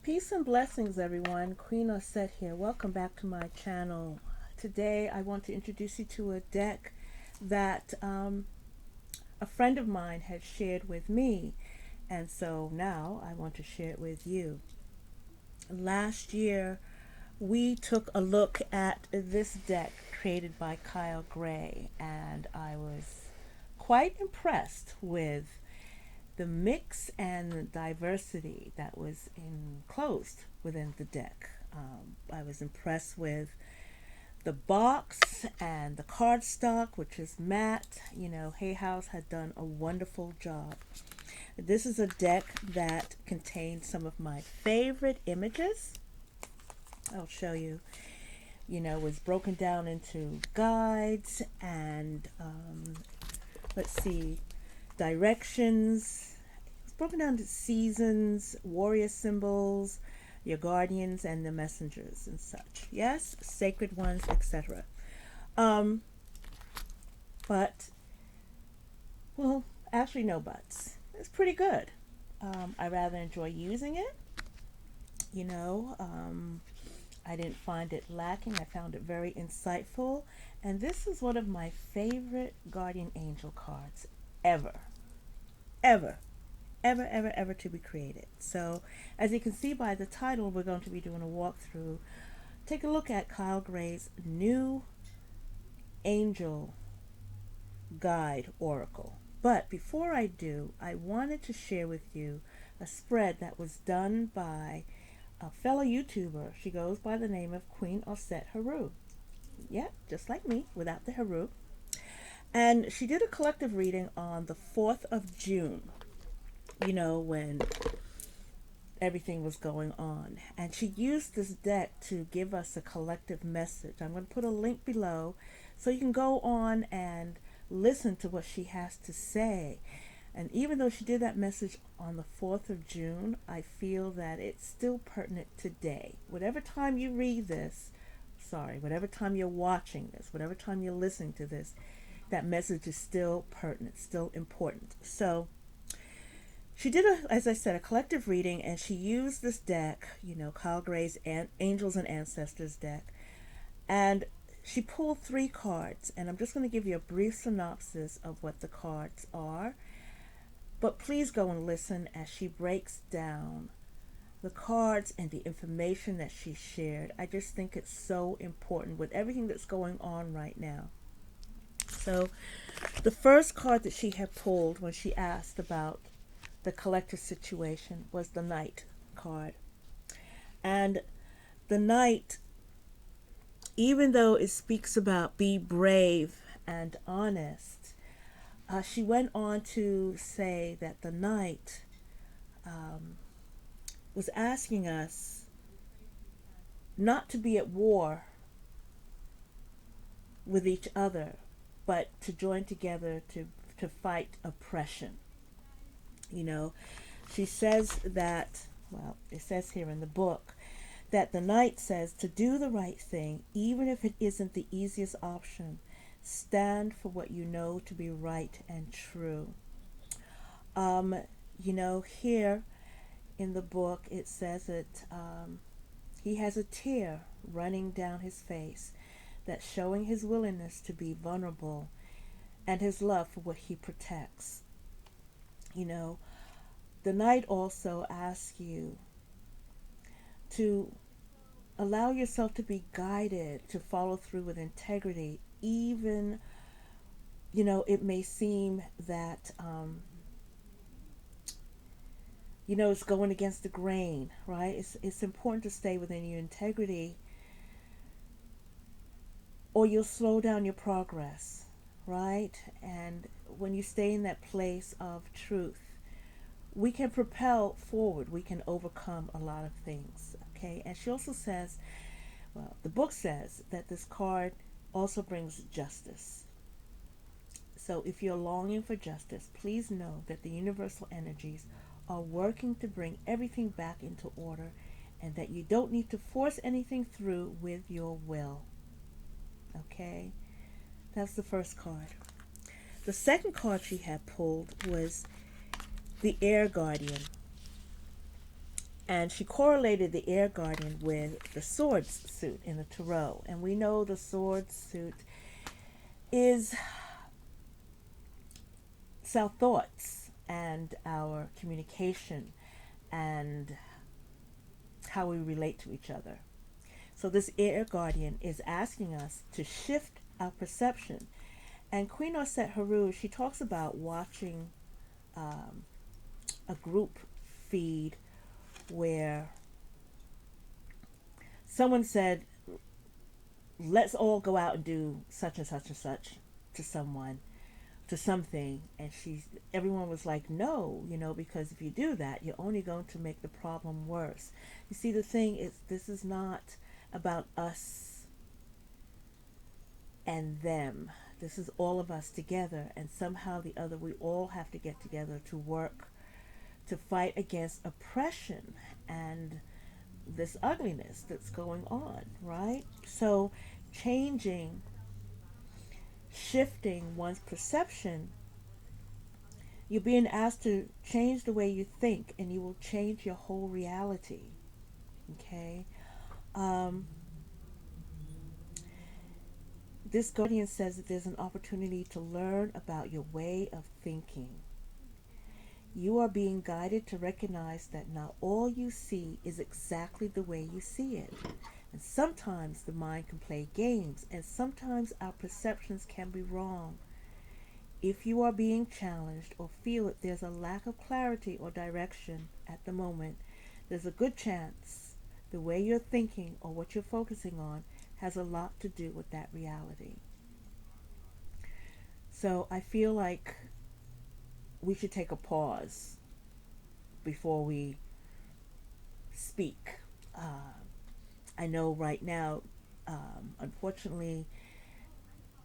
Peace and blessings, everyone. Queen Osset here. Welcome back to my channel. Today, I want to introduce you to a deck that a friend of mine had shared with me, and so now I want to share it with you. Last year, we took a look at this deck created by Kyle Gray, and I was quite impressed with the mix and the diversity that was enclosed within the deck. I was impressed with the box and the cardstock, which is matte. You know, Hay House had done a wonderful job. This is a deck that contains some of my favorite images. I'll show you. You know, was broken down into guides and let's see, directions. It's broken down to seasons, warrior symbols, your guardians, and the messengers and such. Yes, sacred ones, etc. Um, but, well, actually, no buts. It's pretty good. I rather enjoy using it. You know, I didn't find it lacking. I found it very insightful. And this is one of my favorite guardian angel cards ever. Ever. Ever, ever, ever to be created. So, as you can see by the title, we're going to be doing a walkthrough. Take a look at Kyle Gray's new angel guide oracle. But before I do, I wanted to share with you a spread that was done by a fellow YouTuber. She goes by the name of Queen Osset Haru. Yeah, just like me, without the Haru. And she did a collective reading on the 4th of June, you know, when everything was going on. And she used this deck to give us a collective message. I'm going to put a link below so you can go on and listen to what she has to say. And even though she did that message on the 4th of June, I feel that it's still pertinent today. Whatever time you read this, whatever time you're watching this, whatever time you're listening to this, that message is still pertinent, still important. So she did, as I said, a collective reading, and she used this deck, you know, Kyle Gray's Angels and Ancestors deck, and she pulled 3 cards, and I'm just going to give you a brief synopsis of what the cards are. But please go and listen as she breaks down the cards and the information that she shared. I just think it's so important with everything that's going on right now. So, the first card that she had pulled when she asked about the collective situation was the Knight card. And the Knight, even though it speaks about be brave and honest, she went on to say that the Knight was asking us not to be at war with each other, but to join together to fight oppression. You know, she says that, well, it says here in the book, that the Knight says to do the right thing, even if it isn't the easiest option. Stand for what you know to be right and true. You know, here in the book it says that he has a tear running down his face, that's showing his willingness to be vulnerable and his love for what he protects. You know, the Knight also asks you to allow yourself to be guided, to follow through with integrity, even, you know, it may seem that, you know, it's going against the grain, right? It's important to stay within your integrity, or you'll slow down your progress, right? And when you stay in that place of truth, we can propel forward. We can overcome a lot of things, okay? And she also says, well, the book says that this card also brings justice. So if you're longing for justice, please know that the universal energies are working to bring everything back into order, and that you don't need to force anything through with your will. Okay? That's the first card. The second card she had pulled was the Air Guardian. And she correlated the air guardian with the swords suit in the tarot. And we know the swords suit is it's our thoughts and our communication and how we relate to each other. So this air guardian is asking us to shift our perception. And Queen Osset Haru, she talks about watching a group feed where someone said, let's all go out and do such and such and such to someone, to something, and everyone was like, no, because if you do that, you're only going to make the problem worse. You see, the thing is, this is not about us and them. This is all of us together, and somehow the other, we all have to get together to work to fight against oppression and this ugliness that's going on, right? So shifting one's perception, you're being asked to change the way you think, and you will change your whole reality. Okay? This guardian says that there's an opportunity to learn about your way of thinking. You are being guided to recognize that not all you see is exactly the way you see it. And sometimes the mind can play games, and sometimes our perceptions can be wrong. If you are being challenged or feel that there's a lack of clarity or direction at the moment, there's a good chance the way you're thinking or what you're focusing on has a lot to do with that reality. So I feel like we should take a pause before we speak. I know right now, unfortunately,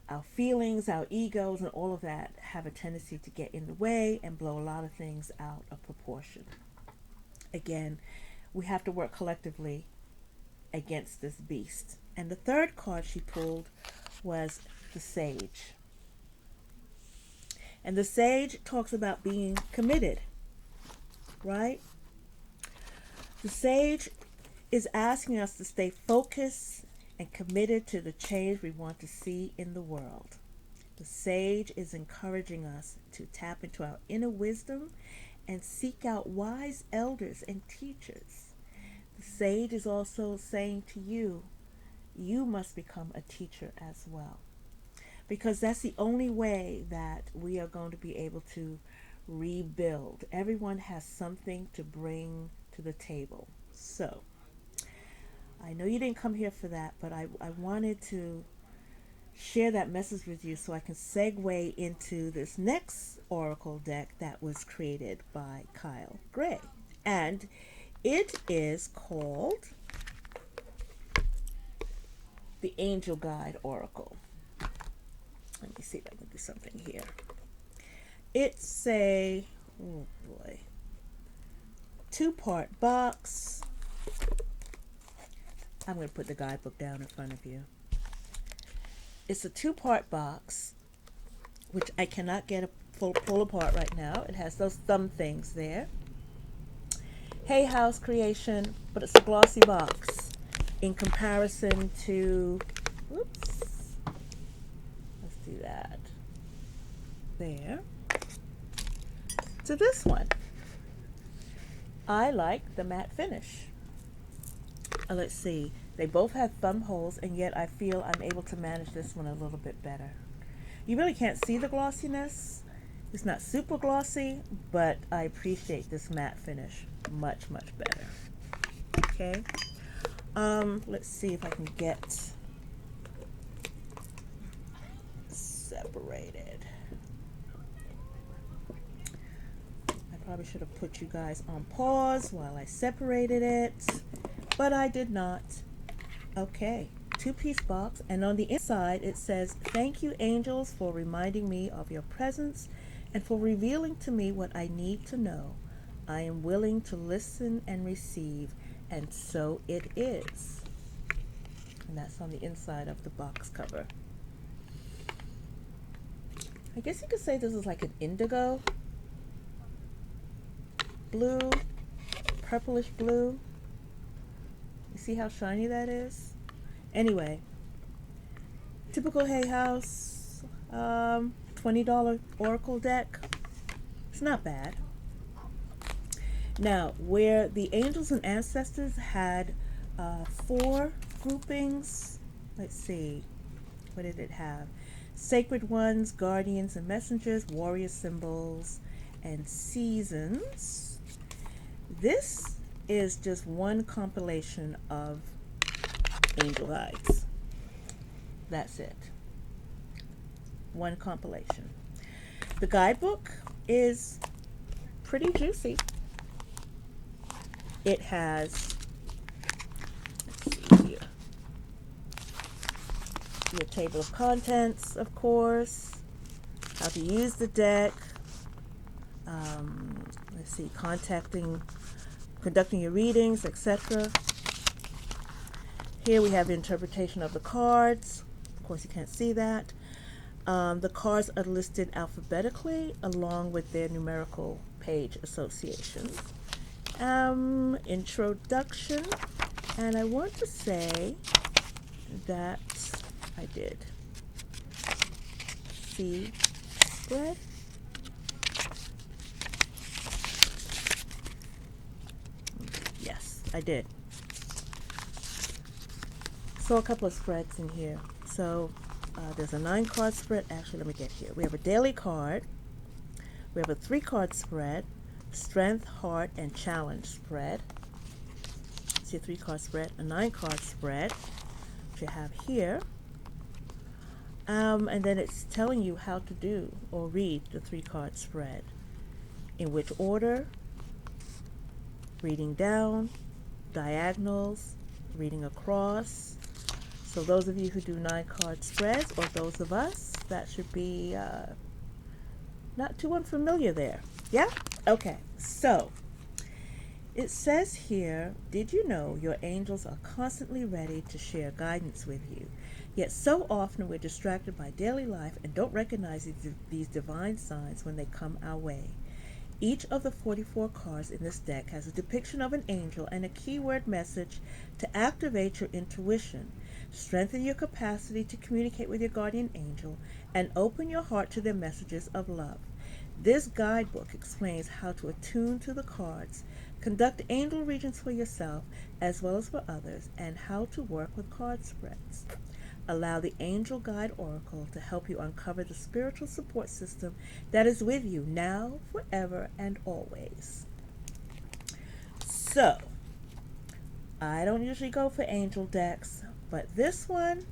our feelings, our egos, and all of that have a tendency to get in the way and blow a lot of things out of proportion. Again, we have to work collectively against this beast. And the third card she pulled was the Sage. And the Sage talks about being committed, right? The Sage is asking us to stay focused and committed to the change we want to see in the world. The Sage is encouraging us to tap into our inner wisdom and seek out wise elders and teachers. The Sage is also saying to you, you must become a teacher as well. Because that's the only way that we are going to be able to rebuild. Everyone has something to bring to the table. So, I know you didn't come here for that, but I wanted to share that message with you so I can segue into this next oracle deck that was created by Kyle Gray. And it is called the Angel Guide Oracle. Let me see if I can do something here. It's a, oh boy, 2-part box. I'm going to put the guidebook down in front of you. It's a 2-part box, which I cannot get a pull apart right now. It has those thumb things there. Hay House creation, but it's a glossy box in comparison to, oops, let's do that there, to this one. I like the matte finish. Let's see, they both have thumb holes, and yet I feel I'm able to manage this one a little bit better. You really can't see the glossiness. It's not super glossy, but I appreciate this matte finish much, much better. Okay. Let's see if I can get separated. I probably should have put you guys on pause while I separated it, but I did not. Okay, 2-piece box, and on the inside it says, "Thank you, angels, for reminding me of your presence and for revealing to me what I need to know. I am willing to listen and receive, and so it is." And that's on the inside of the box cover. I guess you could say this is like an indigo blue, purplish blue. You see how shiny that is? Anyway, typical Hay House, $20 Oracle deck. It's not bad. Now, where the Angels and Ancestors had 4 groupings, let's see, what did it have? Sacred Ones, Guardians and Messengers, Warrior Symbols, and Seasons. This is just one compilation of angel guides. That's it. One compilation. The guidebook is pretty juicy. It has, let's see here, your table of contents, of course, how to use the deck, let's see, conducting your readings, etc. Here we have the interpretation of the cards. Of course, you can't see that. The cards are listed alphabetically along with their numerical page associations. Introduction, and I want to say that I did see spread. Yes, I did. So a couple of spreads in here. So there's a 9-card spread. Actually, let me get here. We have a daily card. We have a 3-card spread. Strength, Heart, and Challenge spread. See a 3-card spread, a 9-card spread, which you have here. And then it's telling you how to do or read the 3-card spread. In which order, reading down, diagonals, reading across. So those of you who do 9-card spreads, or those of us, that should be not too unfamiliar there. Yeah? Okay, so it says here, did you know your angels are constantly ready to share guidance with you? Yet so often we're distracted by daily life and don't recognize these divine signs when they come our way. Each of the 44 cards in this deck has a depiction of an angel and a keyword message to activate your intuition, strengthen your capacity to communicate with your guardian angel, and open your heart to their messages of love. This guidebook explains how to attune to the cards, conduct angel readings for yourself as well as for others, and how to work with card spreads. Allow the Angel Guide Oracle to help you uncover the spiritual support system that is with you now, forever, and always. So, I don't usually go for angel decks, but this one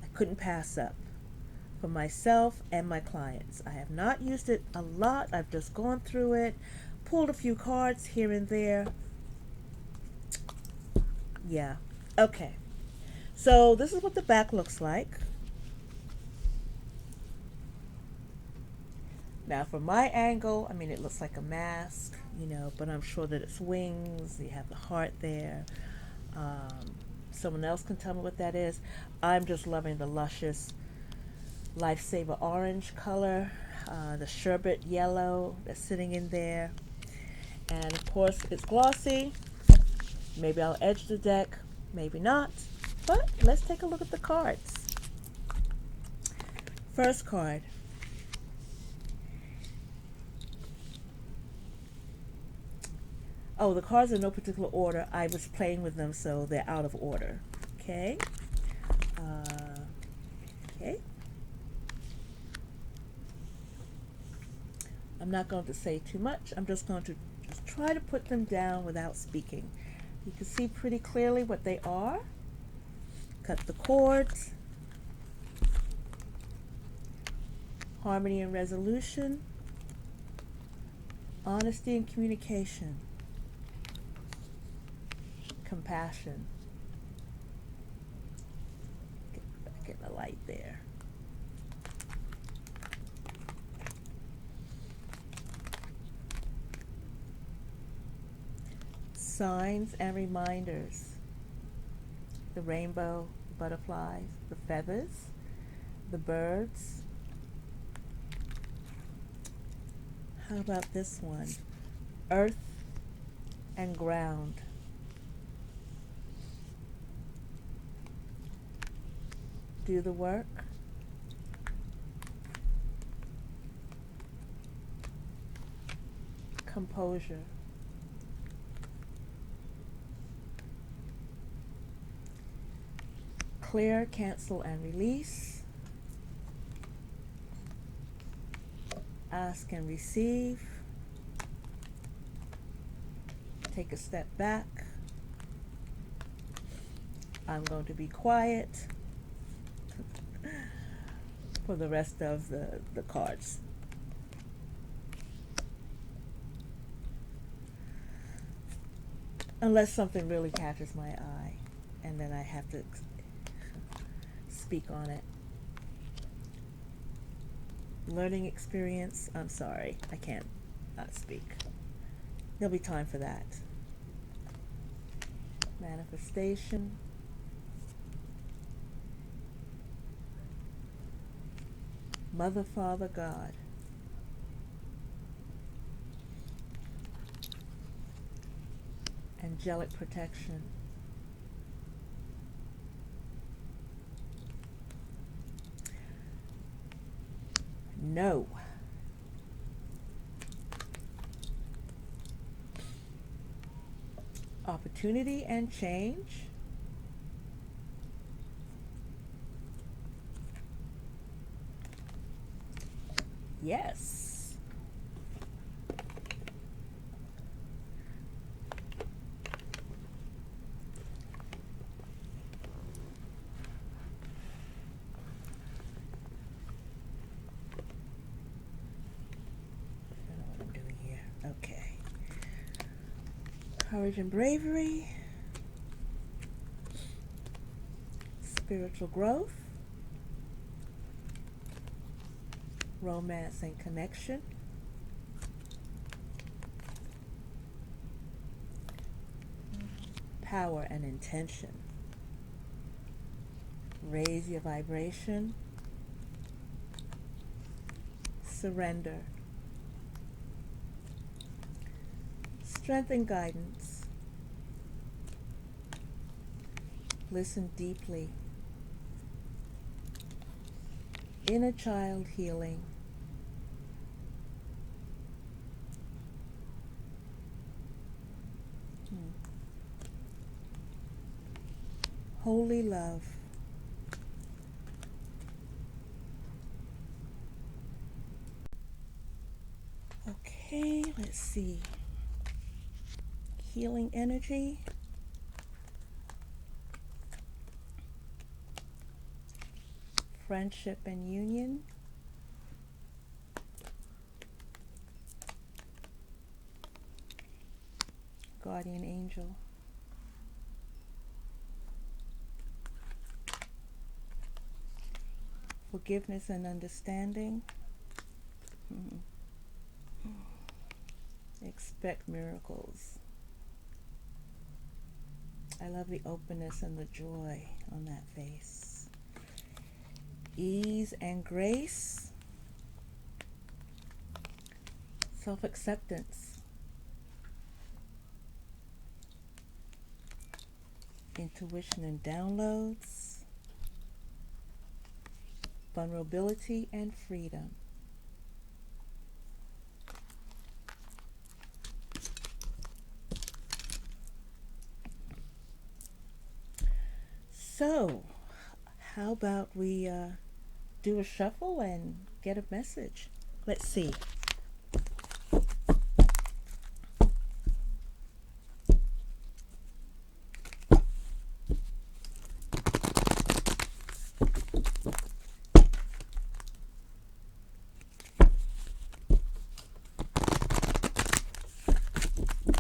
I couldn't pass up for myself and my clients. I have not used it a lot. I've just gone through it, pulled a few cards here and there. Yeah, okay. So this is what the back looks like. Now from my angle, I mean, it looks like a mask, but I'm sure that it's wings. You have the heart there. Someone else can tell me what that is. I'm just loving the luscious Lifesaver orange color, the sherbet yellow that's sitting in there. And of course it's glossy. Maybe I'll edge the deck, maybe not. But let's take a look at the cards. First card. Oh, the cards are in no particular order. I was playing with them, so they're out of order. Okay. Okay. I'm not going to say too much. I'm just going to try to put them down without speaking. You can see pretty clearly what they are. Cut the cords. Harmony and resolution. Honesty and communication. Compassion. Get back in the light there. Signs and reminders. The rainbow, the butterflies, the feathers, the birds. How about this one? Earth and ground. Do the work. Composure. Clear, cancel, and release. Ask and receive. Take a step back. I'm going to be quiet for the rest of the cards. Unless something really catches my eye, and then I have to speak on it. Learning experience, I'm sorry, I can't not speak. There'll be time for that. Manifestation. Mother, Father, God. Angelic protection. No. Opportunity and change. Yes. I don't know what I'm doing here. Okay. Courage and bravery. Spiritual growth. Romance and connection. Power and intention. Raise your vibration. Surrender. Strength and guidance. Listen deeply. Inner child healing. Holy love. Okay, let's see. Healing energy. Friendship and union. Guardian angel. Forgiveness and understanding. Expect miracles. I love the openness and the joy on that face. Ease and grace. Self-acceptance. Intuition and downloads. Vulnerability and freedom. So, how about we do a shuffle and get a message? Let's see.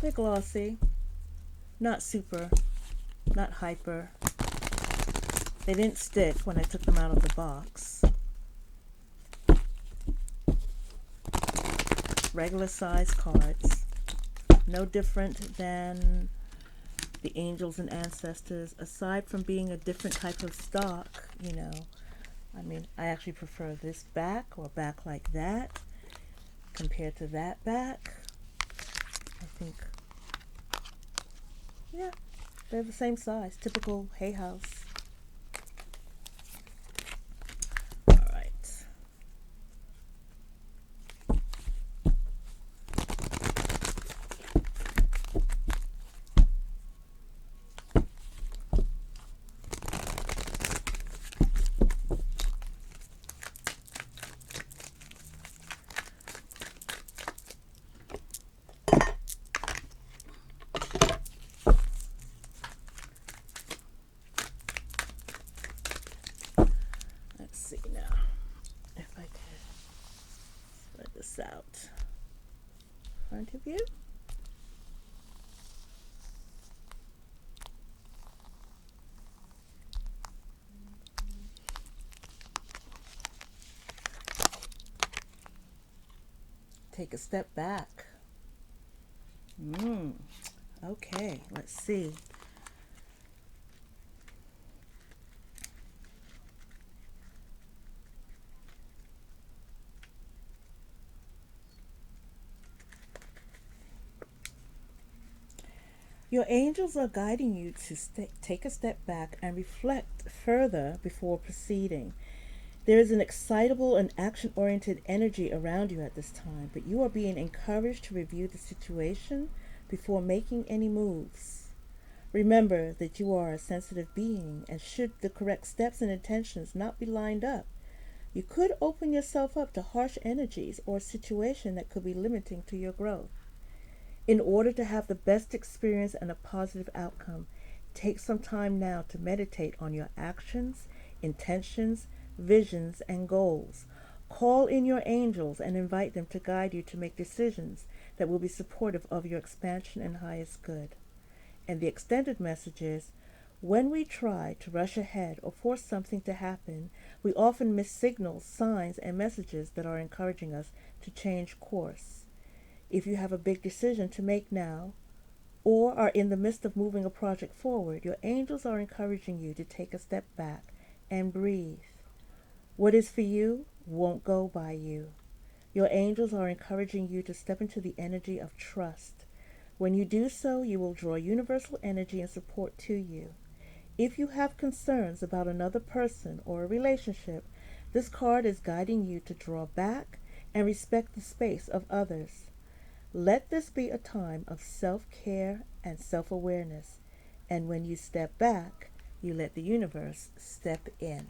They're glossy, not super, not hyper. They didn't stick when I took them out of the box. Regular size cards. No different than the angels and ancestors, aside from being a different type of stock, you know. I mean, I actually prefer this back or back like that compared to that back. I think Yeah, they're the same size. Typical hay house. All right. Let's see now if I can spread this out in front of you. Take a step back. Okay, let's see. Your angels are guiding you to take a step back and reflect further before proceeding. There is an excitable and action-oriented energy around you at this time, but you are being encouraged to review the situation before making any moves. Remember that you are a sensitive being, and should the correct steps and intentions not be lined up, you could open yourself up to harsh energies or a situation that could be limiting to your growth. In order to have the best experience and a positive outcome, take some time now to meditate on your actions, intentions, visions, and goals. Call in your angels and invite them to guide you to make decisions that will be supportive of your expansion and highest good. And the extended message is, when we try to rush ahead or force something to happen, we often miss signals, signs, and messages that are encouraging us to change course. If you have a big decision to make now, or are in the midst of moving a project forward, your angels are encouraging you to take a step back and breathe. What is for you won't go by you. Your angels are encouraging you to step into the energy of trust. When you do so, you will draw universal energy and support to you. If you have concerns about another person or a relationship, this card is guiding you to draw back and respect the space of others. Let this be a time of self-care and self-awareness. And when you step back, you let the universe step in.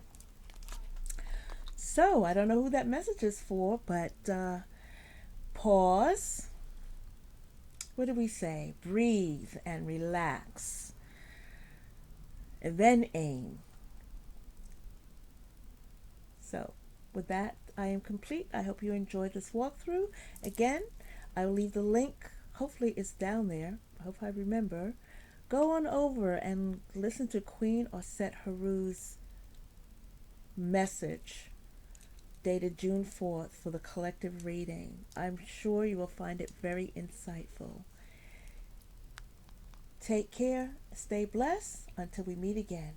So, I don't know who that message is for, but pause. What do we say? Breathe and relax. And then aim. So, with that, I am complete. I hope you enjoyed this walkthrough. Again, I will leave the link. Hopefully it's down there. I hope I remember. Go on over and listen to Queen Osset Haru's message dated June 4th for the collective reading. I'm sure you will find it very insightful. Take care. Stay blessed until we meet again.